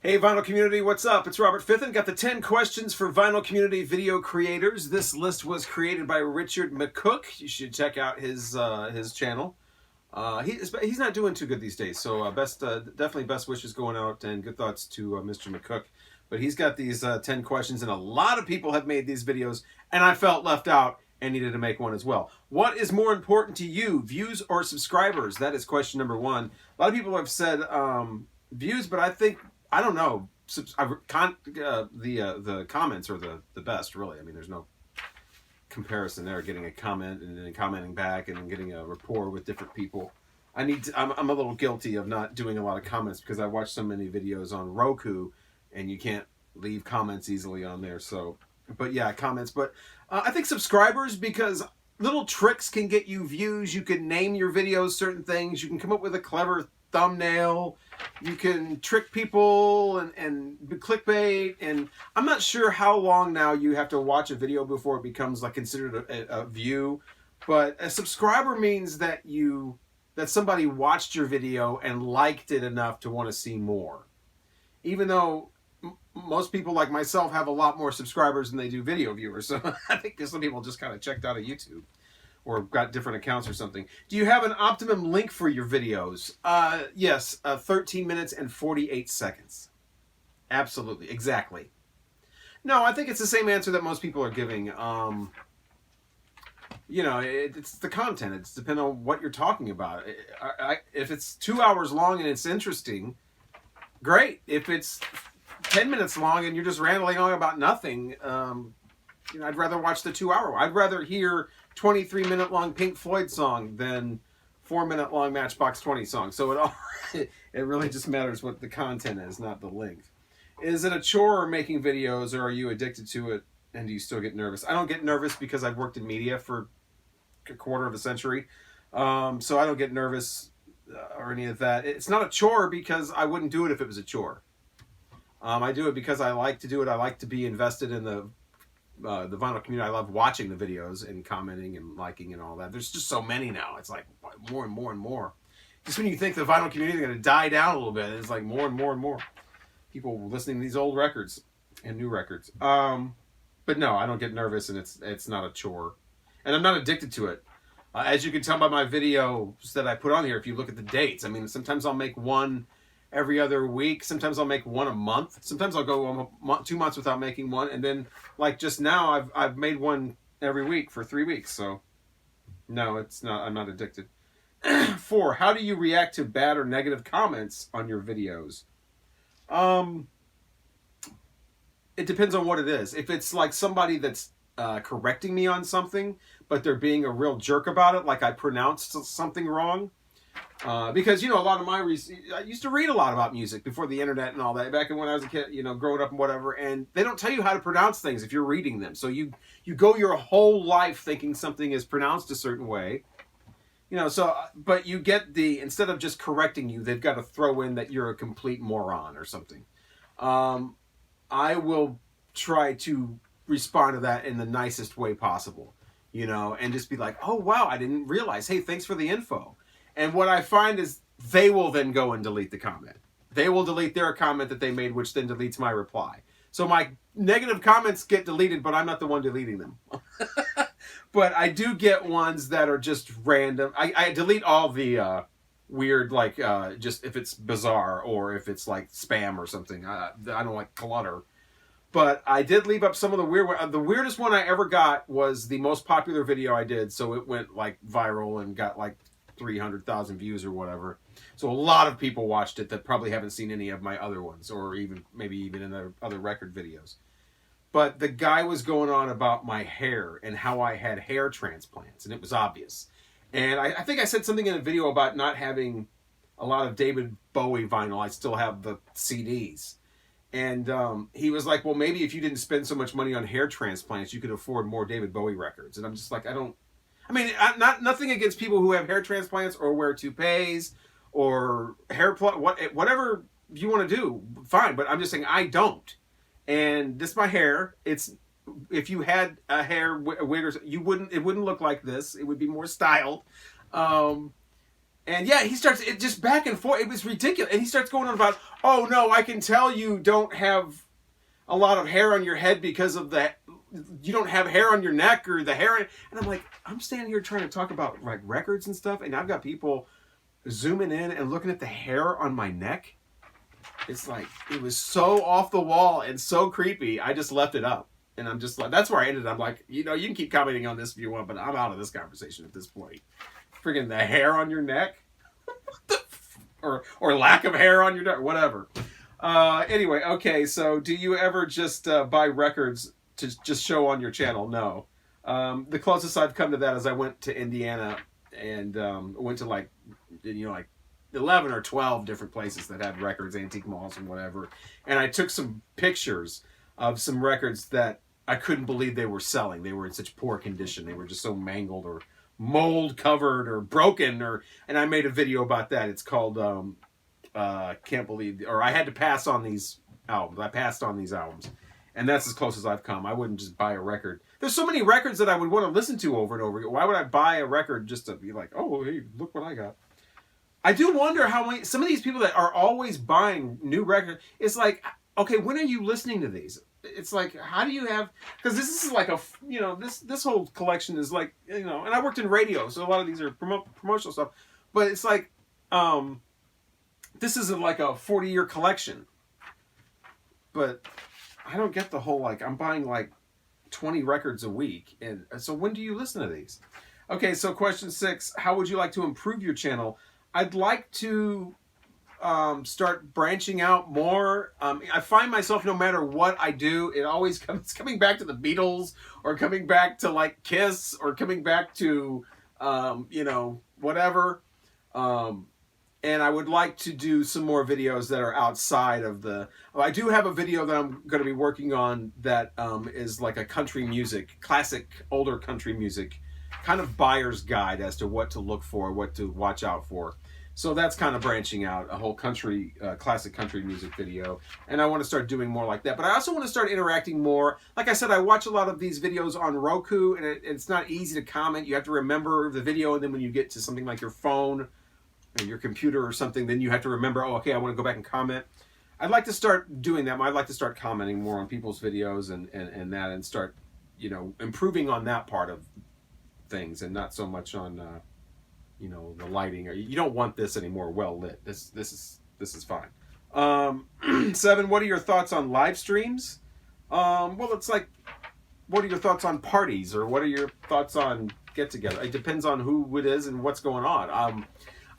Hey Vinyl Community, what's up? It's Robert Fithen. Got the 10 questions for Vinyl Community video creators. This list was created by Richard McCook. You should check out his channel. He's not doing too good these days, so definitely best wishes going out and good thoughts to Mr. McCook. But he's got these 10 questions, and a lot of people have made these videos, and I felt left out and needed to make one as well. What is more important to you, views or subscribers? That is question number one. A lot of people have said views, but I don't know. The comments are the best, really. I mean, there's no comparison there. Getting a comment and then commenting back and then getting a rapport with different people. I'm a little guilty of not doing a lot of comments because I watch so many videos on Roku, and you can't leave comments easily on there. So, but yeah, comments. But I think subscribers, because little tricks can get you views. You can name your videos certain things. You can come up with a clever thumbnail. You can trick people and clickbait, and I'm not sure how long now you have to watch a video before it becomes like considered a view, but a subscriber means that somebody watched your video and liked it enough to want to see more. Even though most people like myself have a lot more subscribers than they do video viewers, so I think some people just kind of checked out of YouTube or got different accounts or something. Do you have an Optimum link for your videos? Yes, 13 minutes and 48 seconds. Absolutely, exactly. No, I think it's the same answer that most people are giving. You know, it's the content. It's depending on what you're talking about. If it's 2 hours long and it's interesting, great. If it's 10 minutes long and you're just rambling on about nothing, I'd rather watch the 2 hour. I'd rather hear 23-minute long Pink Floyd song than 4-minute long Matchbox 20 song. So it really just matters what the content is, not the length. Is it a chore making videos, or are you addicted to it and do you still get nervous? I don't get nervous because I've worked in media for a quarter of a century. So I don't get nervous or any of that. It's not a chore because I wouldn't do it if it was a chore. I do it because I like to do it. I like to be invested in the vinyl community. I love watching the videos and commenting and liking and all that. There's just so many now. It's like more and more and more. Just when you think the vinyl community is going to die down a little bit, it's like more and more and more people listening to these old records and new records. But no, I don't get nervous, and it's not a chore, and I'm not addicted to it. As you can tell by my videos that I put on here, if you look at the dates, I mean, sometimes I'll make one every other week. Sometimes I'll make one a month. Sometimes I'll go 2 months without making one, and then like just now I've made one every week for 3 weeks. So no, it's not. I'm not addicted. 4. How do you react to bad or negative comments on your videos? It depends on what it is. If it's like somebody that's correcting me on something, but they're being a real jerk about it, like I pronounced something wrong. Because, a lot of I used to read a lot about music before the internet and all that, back when I was a kid, growing up and whatever, and they don't tell you how to pronounce things if you're reading them. So you go your whole life thinking something is pronounced a certain way, but you get instead of just correcting you, they've got to throw in that you're a complete moron or something. I will try to respond to that in the nicest way possible, and just be like, oh, wow, I didn't realize. Hey, thanks for the info. And what I find is they will then go and delete the comment. They will delete their comment that they made, which then deletes my reply. So my negative comments get deleted, but I'm not the one deleting them. But I do get ones that are just random. I delete all the weird, like, just if it's bizarre or if it's like spam or something. I don't like clutter. But I did leave up some of the weird ones. The weirdest one I ever got was the most popular video I did. So it went like viral and got like 300,000 views or whatever. So a lot of people watched it that probably haven't seen any of my other ones, or maybe even in the other record videos. But the guy was going on about my hair and how I had hair transplants, and it was obvious. And I think I said something in a video about not having a lot of David Bowie vinyl. I still have the CDs. And he was like, well, maybe if you didn't spend so much money on hair transplants, you could afford more David Bowie records. And I'm just like, nothing against people who have hair transplants or wear toupees or whatever you want to do, fine. But I'm just saying I don't. And this is my hair. If you had a hair wig or it wouldn't look like this. It would be more styled. And yeah, he starts it just back and forth. It was ridiculous. And he starts going on about, oh no, I can tell you don't have a lot of hair on your head because of you don't have hair on your neck or the hair. And I'm like, I'm standing here trying to talk about like records and stuff, and I've got people zooming in and looking at the hair on my neck. It's like, it was so off the wall and so creepy. I just left it up. And I'm just like, that's where I ended. I'm like, you can keep commenting on this if you want, but I'm out of this conversation at this point. Friggin' the hair on your neck? or lack of hair on your neck, whatever. Anyway, okay, so do you ever just buy records to just show on your channel? No. The closest I've come to that is I went to Indiana and went to like 11 or 12 different places that had records, antique malls and whatever. And I took some pictures of some records that I couldn't believe they were selling. They were in such poor condition. They were just so mangled or mold covered or broken, and I made a video about that. It's called can't believe, or I had to pass on these albums. I passed on these albums, and that's as close as I've come. I wouldn't just buy a record. There's so many records that I would want to listen to over and over again. Why would I buy a record just to be like, oh, hey, look what I got? I do wonder how many, some of these people that are always buying new records, it's like, okay, when are you listening to these? It's like, how do you have, because this is like a, this whole collection is like, and I worked in radio, so a lot of these are promotional stuff, but it's like, this isn't like a 40-year collection, but I don't get the whole, like, I'm buying like 20 records a week, and so when do you listen to these? Okay, so question 6, how would you like to improve your channel? I'd like to start branching out more. I find myself, no matter what I do, it always comes coming back to the Beatles, or coming back to like Kiss, or coming back to whatever. And I would like to do some more videos that are outside of I do have a video that I'm going to be working on that is like a country music, classic older country music kind of buyer's guide as to what to look for, what to watch out for. So that's kind of branching out, a whole country, classic country music video. And I want to start doing more like that. But I also want to start interacting more. Like I said, I watch a lot of these videos on Roku, and it's not easy to comment. You have to remember the video, and then when you get to something like your phone or your computer or something, then you have to remember, oh, okay, I want to go back and comment. I'd like to start doing that. I'd like to start commenting more on people's videos and that, and start, improving on that part of things, and not so much on the lighting. Or you don't want this anymore well lit. This is fine. 7, what are your thoughts on live streams? Well, it's like, what are your thoughts on parties, or what are your thoughts on get together? It depends on who it is and what's going on.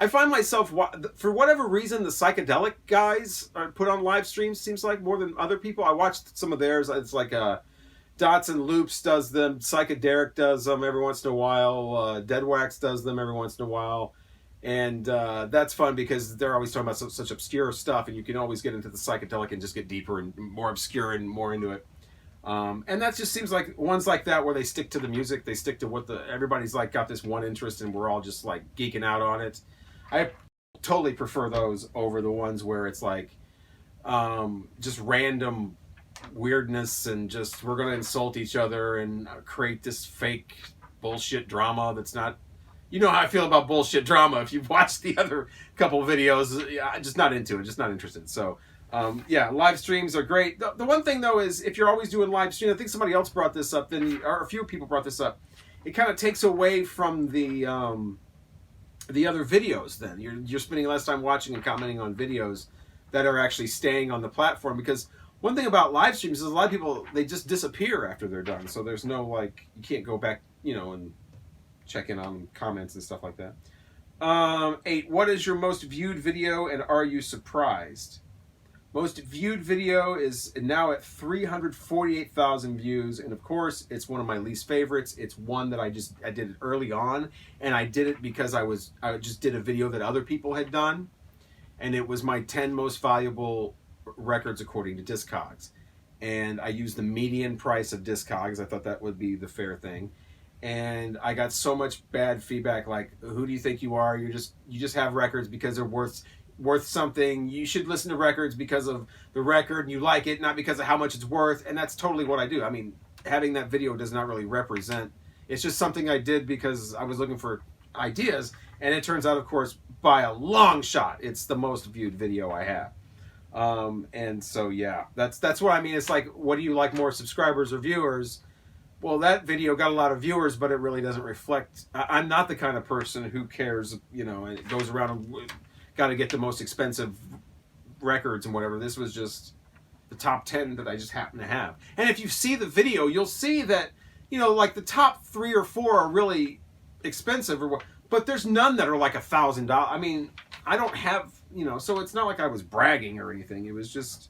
I find myself, for whatever reason, the psychedelic guys are put on live streams, seems like, more than other people. I watched some of theirs. It's like Dots and Loops does them. Psychedelic does them every once in a while. Dead Wax does them every once in a while. And that's fun because they're always talking about such obscure stuff, and you can always get into the psychedelic and just get deeper and more obscure and more into it. And that just seems like ones like that where they stick to the music. They stick to what everybody's like got this one interest, and we're all just like geeking out on it. I totally prefer those over the ones where it's like just random weirdness and just we're going to insult each other and create this fake bullshit drama that's not, how I feel about bullshit drama. If you've watched the other couple videos, I'm just not into it, just not interested. So yeah, live streams are great. The one thing though is, if you're always doing live stream, I think somebody else brought this up, or a few people brought this up, it kind of takes away from the other videos. Then you're spending less time watching and commenting on videos that are actually staying on the platform, because one thing about live streams is a lot of people, they just disappear after they're done. So there's no, like, you can't go back, and check in on comments and stuff like that. 8, what is your most viewed video, and are you surprised? Most viewed video is now at 348,000 views, and of course, it's one of my least favorites. It's one that I did it early on, and I did it because I just did a video that other people had done, and it was my 10 most valuable records according to Discogs. And I used the median price of Discogs. I thought that would be the fair thing. And I got so much bad feedback, like, who do you think you are? You just have records because they're worth something. You should listen to records because of the record and you like it, not because of how much it's worth. And that's totally what I do. I mean, having that video does not really represent. It's just something I did because I was looking for ideas, And it turns out, of course, by a long shot, it's the most viewed video I have. And so, yeah, that's what I mean. It's like, what do you like more, subscribers or viewers? Well, that video got a lot of viewers, but it really doesn't reflect. I'm not the kind of person who cares, you know, and goes around and got to get the most expensive records and whatever. This was just the top 10 that I just happen to have. And if you see the video, you'll see that, you know, like the top 3 or 4 are really expensive, but there's none that are like $1,000. I mean, I don't have, you know, so it's not like I was bragging or anything. It was just,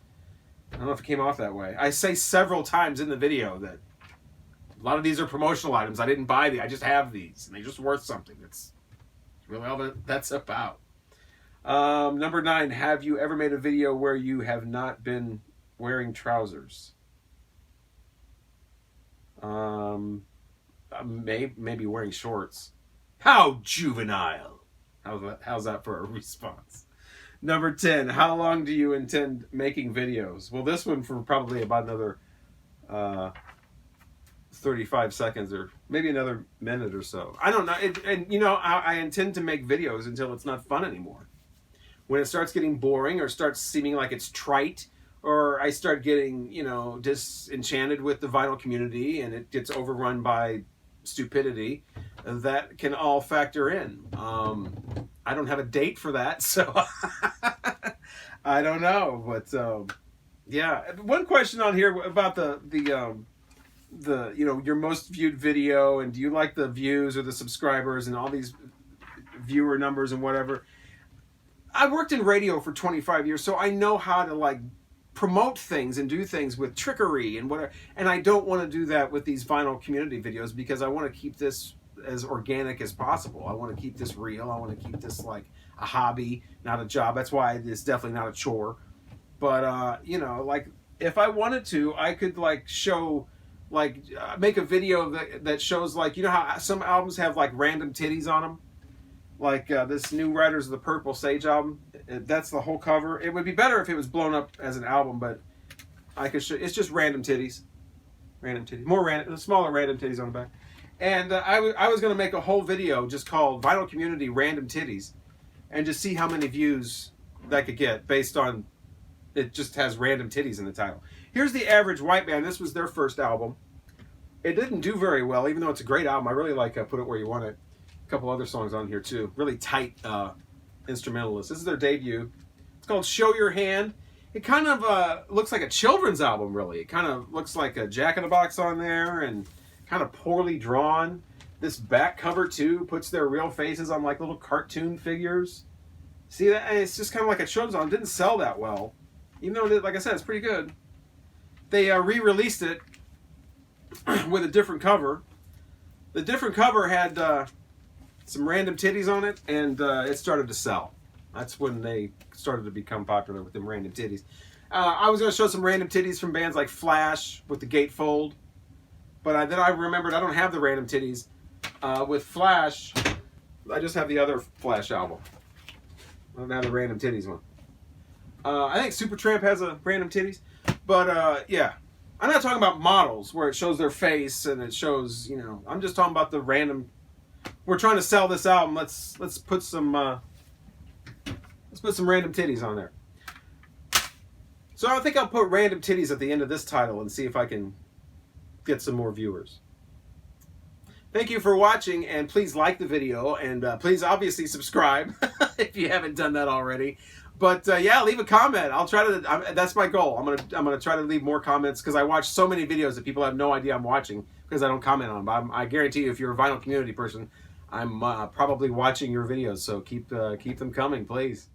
I don't know if it came off that way. I say several times in the video that a lot of these are promotional items. I didn't buy these. I just have these, and they're just worth something. That's really all that's about. Number 9, have you ever made a video where you have not been wearing trousers? Maybe wearing shorts. How juvenile. How's that for a response? Number 10, how long do you intend making videos? Well, this one for probably about another 35 seconds or maybe another minute or so. I don't know. And you know, I intend to make videos until it's not fun anymore. When it starts getting boring or starts seeming like it's trite, or I start getting, you know, disenchanted with the vinyl community and it gets overrun by stupidity, that can all factor in. I don't have a date for that, so I don't know. But yeah, one question on here about the you know, your most viewed video, and do you like the views or the subscribers and all these viewer numbers and whatever. I worked in radio for 25 years, so I know how to like promote things and do things with trickery and whatever. And I don't want to do that with these vinyl community videos because I want to keep this as organic as possible. I want to keep this real. I want to keep this like a hobby, not a job. That's why it's definitely not a chore. But you know, like if I wanted to, I could like show, like make a video that shows, like, you know how some albums have like random titties on them, like this new Riders of the Purple Sage album. That's the whole cover. It would be better if it was blown up as an album, but I could show. It's just random titties, more random, smaller random titties on the back. And I was going to make a whole video just called Vinyl Community Random Titties, and just see how many views that could get based on it just has random titties in the title. Here's the Average White Band. This was their first album. It didn't do very well, even though it's a great album. I really like Put It Where You Want It. A couple other songs on here too. Really tight instrumentalists. This is their debut. It's called Show Your Hand. It kind of looks like a children's album, really. It kind of looks like a Jack in the Box on there, and kind of poorly drawn. This back cover too puts their real faces on like little cartoon figures. See that? And it's just kind of like a children's album. It didn't sell that well, even though, like I said, it's pretty good. They re-released it with a different cover. The different cover had some random titties on it, and it started to sell. That's when they started to become popular with them random titties. I was going to show some random titties from bands like Flash with the gatefold, but then I remembered I don't have the random titties. With Flash, I just have the other Flash album. I don't have the random titties one. I think Supertramp has a random titties, but yeah. I'm not talking about models where it shows their face and it shows, you know. I'm just talking about the random. We're trying to sell this album. Let's put some random titties on there. So I think I'll put random titties at the end of this title and see if I can get some more viewers. Thank you for watching, and please like the video, and please obviously subscribe if you haven't done that already. But yeah, leave a comment. I'll try to. That's my goal. I'm gonna try to leave more comments because I watch so many videos that people have no idea I'm watching because I don't comment on them. But I guarantee you, if you're a vinyl community person, I'm probably watching your videos. So keep them coming, please.